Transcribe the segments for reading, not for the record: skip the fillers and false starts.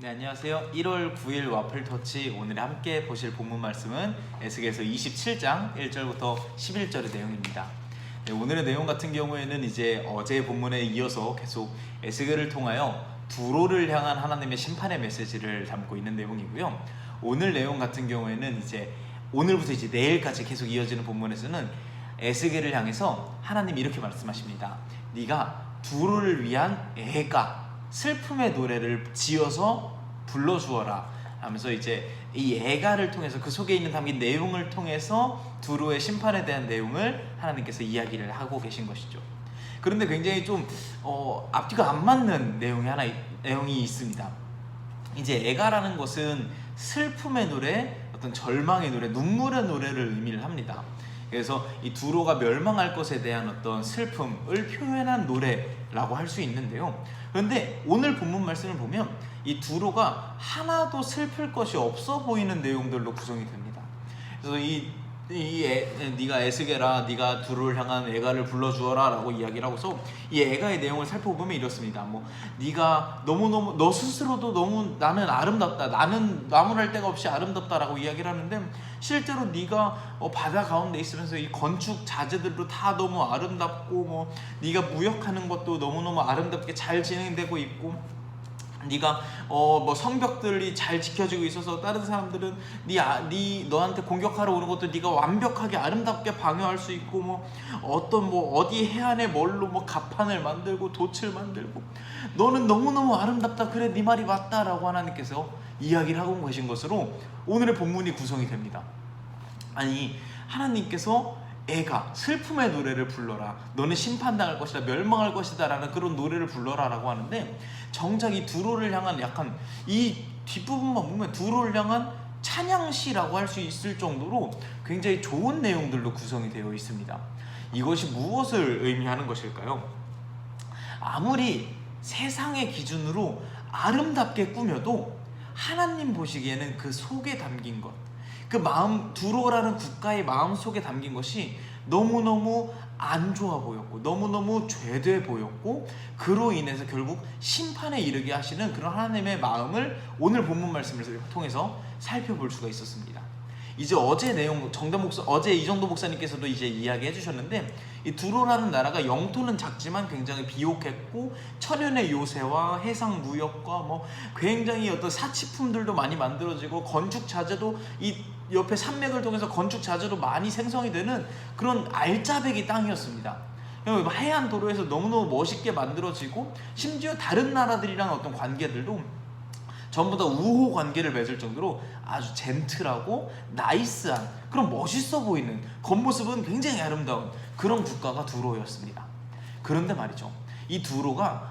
네, 안녕하세요. 1월 9일 와플터치 오늘 함께 보실 본문 말씀은 에스겔서 27장 1절부터 11절의 내용입니다. 네, 오늘의 내용 같은 경우에는 이제 어제 본문에 이어서 계속 에스겔을 통하여 두로를 향한 하나님의 심판의 메시지를 담고 있는 내용이고요. 오늘 내용 같은 경우에는 이제 오늘부터 이제 내일까지 계속 이어지는 본문에서는 에스겔을 향해서 하나님이 이렇게 말씀하십니다. 네가 두로를 위한 애가 슬픔의 노래를 지어서 불러주어라 하면서 이제 이 애가를 통해서 그 속에 있는 담긴 내용을 통해서 두로의 심판에 대한 내용을 하나님께서 이야기를 하고 계신 것이죠. 그런데 굉장히 좀 앞뒤가 안 맞는 내용이 있습니다. 이제 애가라는 것은 슬픔의 노래, 어떤 절망의 노래, 눈물의 노래를 의미를 합니다. 그래서 이 두로가 멸망할 것에 대한 어떤 슬픔을 표현한 노래라고 할 수 있는데요. 그런데 오늘 본문 말씀을 보면 이 두로가 하나도 슬플 것이 없어 보이는 내용들로 구성이 됩니다. 그래서 네가 에스겔아, 네가 두로를 향한 애가를 불러주어라 라고 이야기를 하고서 이 애가의 내용을 살펴보면 이렇습니다. 네가 너무너무 너 스스로도 너무 나는 아름답다, 나는 나무랄 데가 없이 아름답다라고 이야기를 하는데, 실제로 네가 바다 가운데 있으면서 이 건축 자재들도 다 너무 아름답고 네가 무역하는 것도 너무너무 아름답게 잘 진행되고 있고, 네가 성벽들이 잘 지켜지고 있어서 다른 사람들은 너한테 공격하러 오는 것도 네가 완벽하게 아름답게 방어할 수 있고, 어디 해안에 뭘로 갑판을 만들고 돛을 만들고, 너는 너무너무 아름답다, 그래 네 말이 맞다라고 하나님께서 이야기를 하고 계신 것으로 오늘의 본문이 구성이 됩니다. 아니, 하나님께서 애가 슬픔의 노래를 불러라, 너는 심판당할 것이다, 멸망할 것이다 라는 그런 노래를 불러라 라고 하는데, 정작 이 두로를 향한 약간 이 뒷부분만 보면 두로를 향한 찬양시라고 할 수 있을 정도로 굉장히 좋은 내용들로 구성이 되어 있습니다. 이것이 무엇을 의미하는 것일까요? 아무리 세상의 기준으로 아름답게 꾸며도 하나님 보시기에는 그 속에 담긴 것, 그 마음, 두로라는 국가의 마음 속에 담긴 것이 너무너무 안 좋아 보였고 너무너무 죄돼 보였고, 그로 인해서 결국 심판에 이르게 하시는 그런 하나님의 마음을 오늘 본문 말씀을 통해서 살펴볼 수가 있었습니다. 이제 어제 내용 어제 이정도 목사님께서도 이제 이야기해 주셨는데, 이 두로라는 나라가 영토는 작지만 굉장히 비옥했고 천연의 요새와 해상 무역과 굉장히 어떤 사치품들도 많이 만들어지고, 건축 자재도 이 옆에 산맥을 통해서 건축 자재도 많이 생성이 되는 그런 알짜배기 땅이었습니다. 해안 도로에서 너무너무 멋있게 만들어지고, 심지어 다른 나라들이랑 어떤 관계들도 전부 다 우호 관계를 맺을 정도로 아주 젠틀하고 나이스한, 그런 멋있어 보이는, 겉모습은 굉장히 아름다운 그런 국가가 두로였습니다. 그런데 말이죠, 이 두로가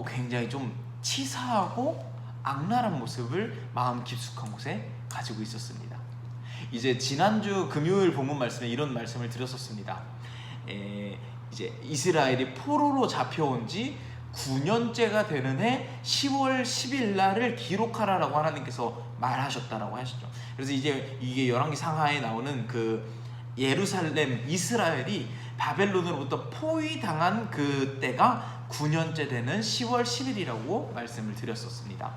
굉장히 좀 치사하고 악랄한 모습을 마음 깊숙한 곳에 가지고 있었습니다. 이제 지난주 금요일 본문 말씀에 이런 말씀을 드렸었습니다. 이제 이스라엘이 포로로 잡혀온 지 9년째가 되는 해 10월 10일 날을 기록하라라고 하나님께서 말하셨다라고 하셨죠. 그래서 이제 이게 열왕기 상하에 나오는 그 예루살렘, 이스라엘이 바벨론으로부터 포위당한 그 때가 9년째 되는 10월 10일이라고 말씀을 드렸었습니다.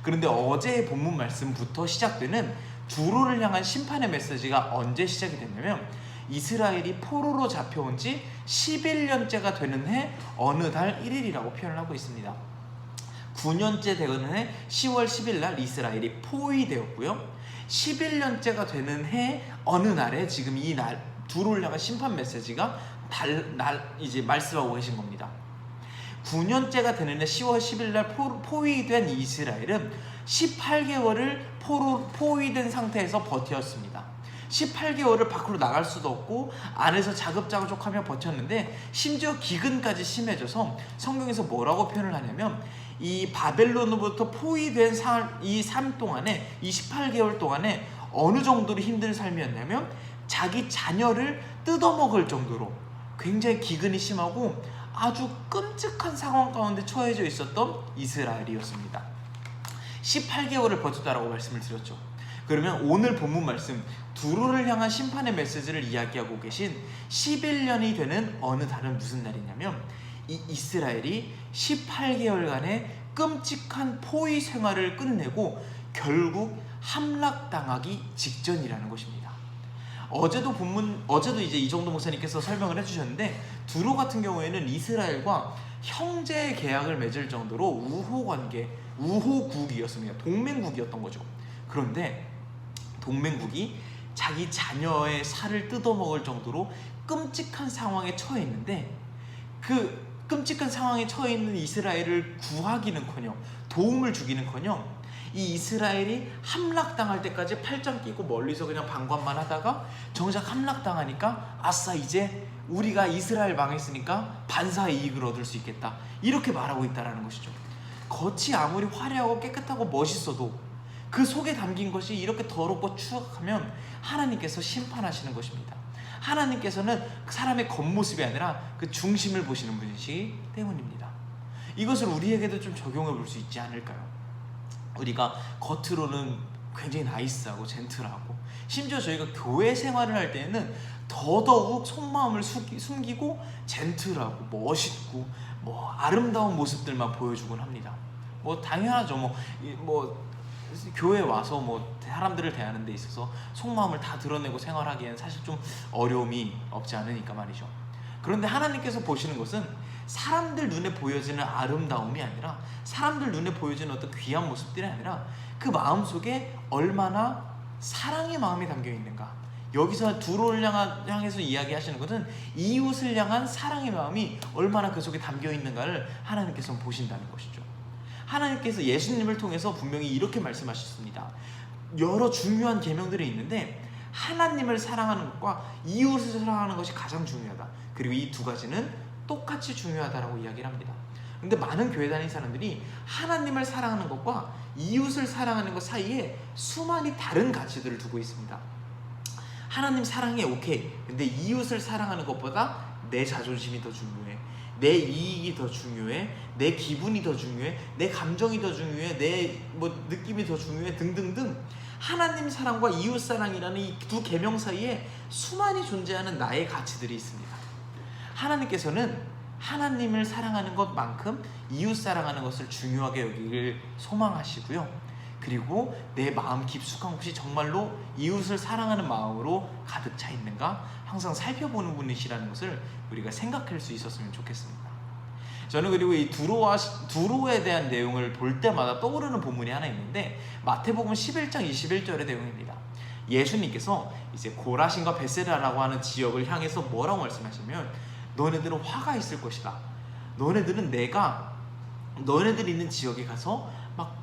그런데 어제의 본문 말씀부터 시작되는 두로를 향한 심판의 메시지가 언제 시작이 됐냐면, 이스라엘이 포로로 잡혀온 지 11년째가 되는 해 어느 달 1일이라고 표현을 하고 있습니다. 9년째 되는 해 10월 10일 날 이스라엘이 포위되었고요. 11년째가 되는 해 어느 날에 지금 이 날 두로를 향한 심판 메시지가 이제 말씀하고 계신 겁니다. 9년째가 되는 해 10월 10일 날 포위된 이스라엘은 18개월을 포위된 상태에서 버텼습니다. 18개월을 밖으로 나갈 수도 없고 안에서 자급자족하며 버텼는데, 심지어 기근까지 심해져서 성경에서 뭐라고 표현을 하냐면, 이 바벨론으로부터 포위된 이 삶 동안에, 이 18개월 동안에 어느 정도로 힘든 삶이었냐면, 자기 자녀를 뜯어먹을 정도로 굉장히 기근이 심하고 아주 끔찍한 상황 가운데 처해져 있었던 이스라엘이었습니다. 18개월을 버텼다라고 말씀을 드렸죠. 그러면 오늘 본문 말씀, 두로를 향한 심판의 메시지를 이야기하고 계신 11년이 되는 어느 달은 무슨 날이냐면, 이 이스라엘이 18개월간의 끔찍한 포위 생활을 끝내고 결국 함락당하기 직전이라는 것입니다. 어제도 이제 이정도 목사님께서 설명을 해주셨는데, 두로 같은 경우에는 이스라엘과 형제 계약을 맺을 정도로 우호국이었습니다. 동맹국이었던 거죠. 그런데 동맹국이 자기 자녀의 살을 뜯어먹을 정도로 끔찍한 상황에 처해 있는데, 그 끔찍한 상황에 처해 있는 이스라엘을 구하기는커녕 도움을 주기는커녕 이 이스라엘이 함락당할 때까지 팔짱 끼고 멀리서 그냥 방관만 하다가 정작 함락당하니까 아싸, 이제 우리가 이스라엘 망했으니까 반사의 이익을 얻을 수 있겠다, 이렇게 말하고 있다는 것이죠. 겉이 아무리 화려하고 깨끗하고 멋있어도 그 속에 담긴 것이 이렇게 더럽고 추악하면 하나님께서 심판하시는 것입니다. 하나님께서는 사람의 겉모습이 아니라 그 중심을 보시는 분이시기 때문입니다. 이것을 우리에게도 좀 적용해 볼 수 있지 않을까요? 우리가 겉으로는 굉장히 나이스하고 젠틀하고, 심지어 저희가 교회 생활을 할 때는 더더욱 속마음을 숨기고 젠틀하고 멋있고 아름다운 모습들만 보여주곤 합니다. 당연하죠. 교회에 와서 사람들을 대하는 데 있어서 속마음을 다 드러내고 생활하기에는 사실 좀 어려움이 없지 않으니까 말이죠. 그런데 하나님께서 보시는 것은 사람들 눈에 보여지는 아름다움이 아니라, 사람들 눈에 보여지는 어떤 귀한 모습들이 아니라 그 마음속에 얼마나 사랑의 마음이 담겨 있는가. 여기서 두로를 향해서 이야기하시는 것은 이웃을 향한 사랑의 마음이 얼마나 그 속에 담겨 있는가를 하나님께서 보신다는 것이죠. 하나님께서 예수님을 통해서 분명히 이렇게 말씀하셨습니다. 여러 중요한 계명들이 있는데 하나님을 사랑하는 것과 이웃을 사랑하는 것이 가장 중요하다. 그리고 이 두 가지는 똑같이 중요하다라고 이야기를 합니다. 근데 많은 교회 다니는 사람들이 하나님을 사랑하는 것과 이웃을 사랑하는 것 사이에 수많이 다른 가치들을 두고 있습니다. 하나님 사랑해, 오케이. 근데 이웃을 사랑하는 것보다 내 자존심이 더 중요해, 내 이익이 더 중요해, 내 기분이 더 중요해, 내 감정이 더 중요해, 내 느낌이 더 중요해 등등등, 하나님 사랑과 이웃 사랑이라는 이 두 계명 사이에 수많이 존재하는 나의 가치들이 있습니다. 하나님께서는 하나님을 사랑하는 것만큼 이웃 사랑하는 것을 중요하게 여기길 소망하시고요. 그리고 내 마음 깊숙한 곳이 정말로 이웃을 사랑하는 마음으로 가득 차 있는가 항상 살펴보는 분이시라는 것을 우리가 생각할 수 있었으면 좋겠습니다. 저는 그리고 이 두로에 대한 내용을 볼 때마다 떠오르는 본문이 하나 있는데, 마태복음 11장 21절의 내용입니다. 예수님께서 이제 고라신과 베세다라고 하는 지역을 향해서 뭐라고 말씀하시면, 너네들은 화가 있을 것이다. 너네들은 내가 너네들 있는 지역에 가서 막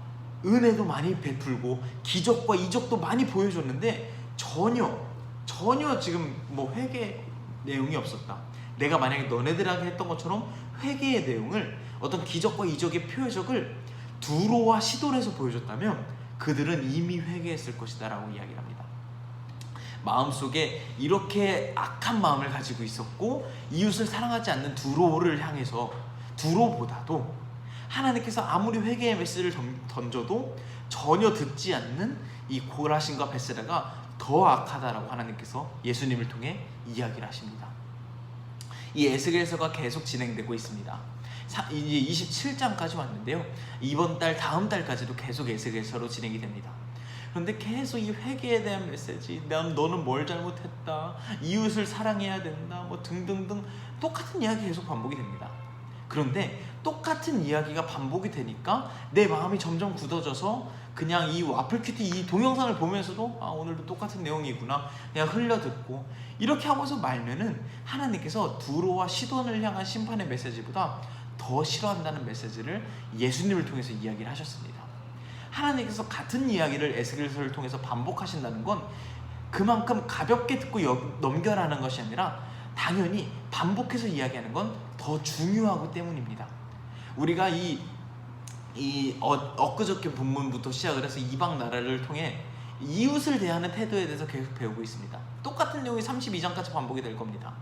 은혜도 많이 베풀고 기적과 이적도 많이 보여줬는데 전혀 지금 회개 내용이 없었다. 내가 만약에 너네들에게 했던 것처럼 회개의 내용을, 어떤 기적과 이적의 표적을 두로와 시돈에서 보여줬다면 그들은 이미 회개했을 것이다 라고 이야기를 합니다. 마음속에 이렇게 악한 마음을 가지고 있었고 이웃을 사랑하지 않는 두로를 향해서, 두로보다도 하나님께서 아무리 회개의 메시지를 던져도 전혀 듣지 않는 이 고라신과 베세다가 더 악하다라고 하나님께서 예수님을 통해 이야기를 하십니다. 이 에스겔서가 계속 진행되고 있습니다. 이제 27장까지 왔는데요, 이번 달 다음 달까지도 계속 에스겔서로 진행이 됩니다. 그런데 계속 이 회개에 대한 메시지, 너는 뭘 잘못했다, 이웃을 사랑해야 된다, 등등등 똑같은 이야기 계속 반복이 됩니다. 그런데 똑같은 이야기가 반복이 되니까 내 마음이 점점 굳어져서 그냥 이 와플큐티 이 동영상을 보면서도 오늘도 똑같은 내용이구나 그냥 흘려듣고 이렇게 하고서 말면은 하나님께서 두로와 시돈을 향한 심판의 메시지보다 더 싫어한다는 메시지를 예수님을 통해서 이야기를 하셨습니다. 하나님께서 같은 이야기를 에스겔서를 통해서 반복하신다는 건 그만큼 가볍게 듣고 넘겨라는 것이 아니라 당연히 반복해서 이야기하는 건 더 중요하기 때문입니다. 우리가 엊그저께 본문부터 시작을 해서 이방 나라를 통해 이웃을 대하는 태도에 대해서 계속 배우고 있습니다. 똑같은 내용이 32장까지 반복이 될 겁니다.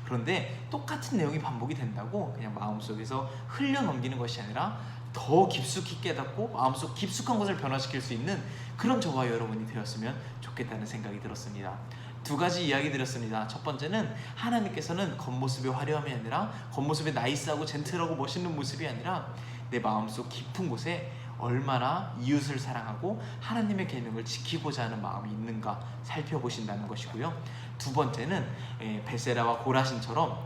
그런데 똑같은 내용이 반복이 된다고 그냥 마음속에서 흘려넘기는 것이 아니라 더 깊숙이 깨닫고 마음속 깊숙한 것을 변화시킬 수 있는 그런 저와 여러분이 되었으면 좋겠다는 생각이 들었습니다. 두 가지 이야기 드렸습니다. 첫 번째는 하나님께서는 겉모습의 화려함이 아니라, 겉모습의 나이스하고 젠틀하고 멋있는 모습이 아니라 내 마음속 깊은 곳에 얼마나 이웃을 사랑하고 하나님의 계명을 지키고자 하는 마음이 있는가 살펴보신다는 것이고요. 두 번째는 베세라와 고라신처럼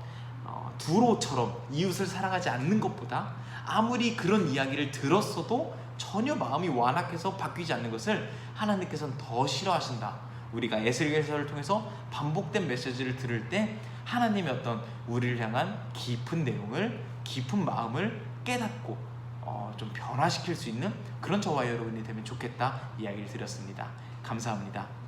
두로처럼 이웃을 사랑하지 않는 것보다 아무리 그런 이야기를 들었어도 전혀 마음이 완악해서 바뀌지 않는 것을 하나님께서는 더 싫어하신다. 우리가 에스겔서를 통해서 반복된 메시지를 들을 때 하나님의 어떤 우리를 향한 깊은 내용을, 깊은 마음을 깨닫고 좀 변화시킬 수 있는 그런 저와 여러분이 되면 좋겠다 이야기를 드렸습니다. 감사합니다.